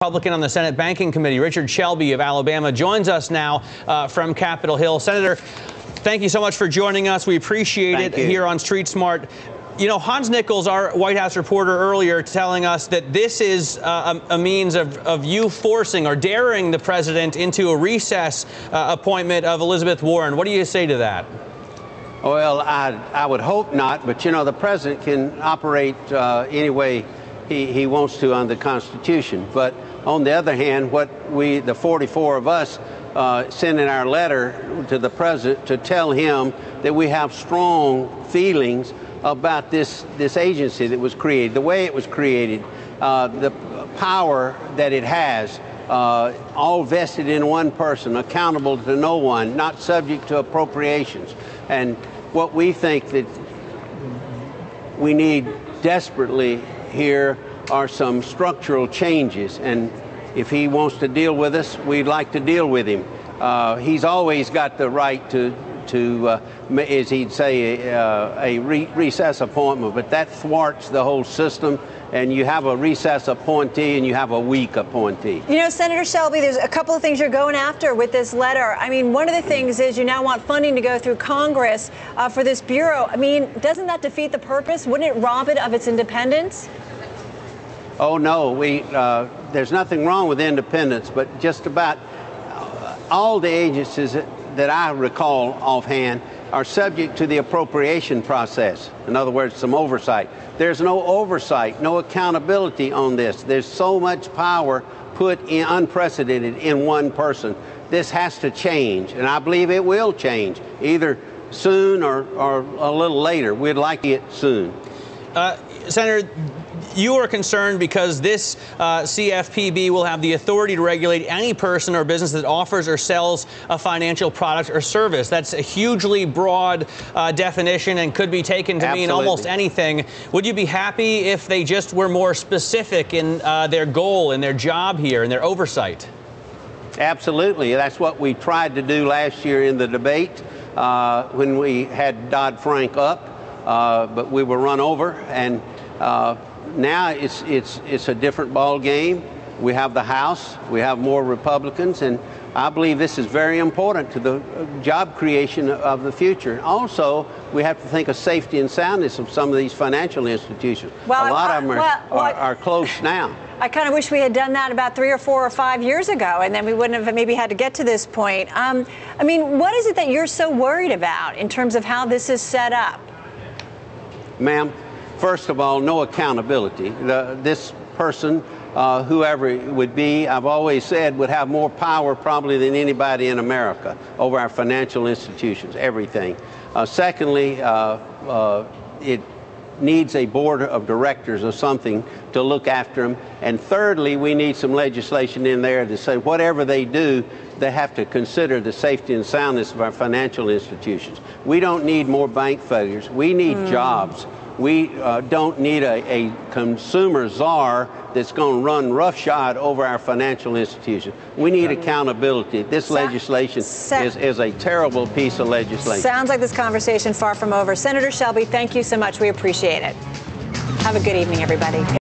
Republican on the Senate Banking Committee, Richard Shelby of Alabama, joins us now from Capitol Hill. Senator, thank you so much for joining us. We appreciate it here on Street Smart. You know, Hans Nichols, our White House reporter earlier, telling us that this is a means of you forcing or daring the president into a recess appointment of Elizabeth Warren. What do you say to that? Well, I would hope not, but you know, the president can operate any way he wants to under the Constitution. But on the other hand, what the 44 of us, sent in our letter to the president to tell him that we have strong feelings about this agency that was created, the way it was created, the power that it has, all vested in one person, accountable to no one, not subject to appropriations. And what we think that we need desperately here are some structural changes, and if he wants to deal with us, we'd like to deal with him. He's always got the right to as he'd say, a recess appointment, but that thwarts the whole system, and you have a recess appointee and you have a weak appointee. You know, Senator Shelby, there's a couple of things you're going after with this letter. I mean, one of the things is you now want funding to go through Congress for this bureau. I mean, doesn't that defeat the purpose? Wouldn't it rob it of its independence? Oh, no, there's nothing wrong with independence, but just about all the agencies that I recall offhand are subject to the appropriation process. In other words, some oversight. There's no oversight, no accountability on this. There's so much power put in unprecedented in one person. This has to change, and I believe it will change, either soon or a little later. We'd like it soon. Senator, you are concerned because this CFPB will have the authority to regulate any person or business that offers or sells a financial product or service. That's a hugely broad definition and could be taken to mean almost anything. Would you be happy if they just were more specific in their goal and their job here and their oversight? Absolutely. That's what we tried to do last year in the debate when we had Dodd-Frank up, but we were run over, and now it's a different ball game. We have the House, we have more Republicans, and I believe this is very important to the job creation of the future. Also, we have to think of safety and soundness of some of these financial institutions. Well, a lot of them are close now. I kind of wish we had done that about 3 or 4 or 5 years ago, and then we wouldn't have maybe had to get to this point. I mean, what is it that you're so worried about in terms of how this is set up? Ma'am, first of all, no accountability. This person, whoever it would be, I've always said, would have more power probably than anybody in America over our financial institutions, everything. Secondly, it needs a board of directors or something to look after them. And thirdly, we need some legislation in there to say whatever they do, they have to consider the safety and soundness of our financial institutions. We don't need more bank failures. We need jobs. We don't need a consumer czar that's going to run roughshod over our financial institutions. We need accountability. This legislation is a terrible piece of legislation. Sounds like this conversation far from over. Senator Shelby, thank you so much. We appreciate it. Have a good evening, everybody.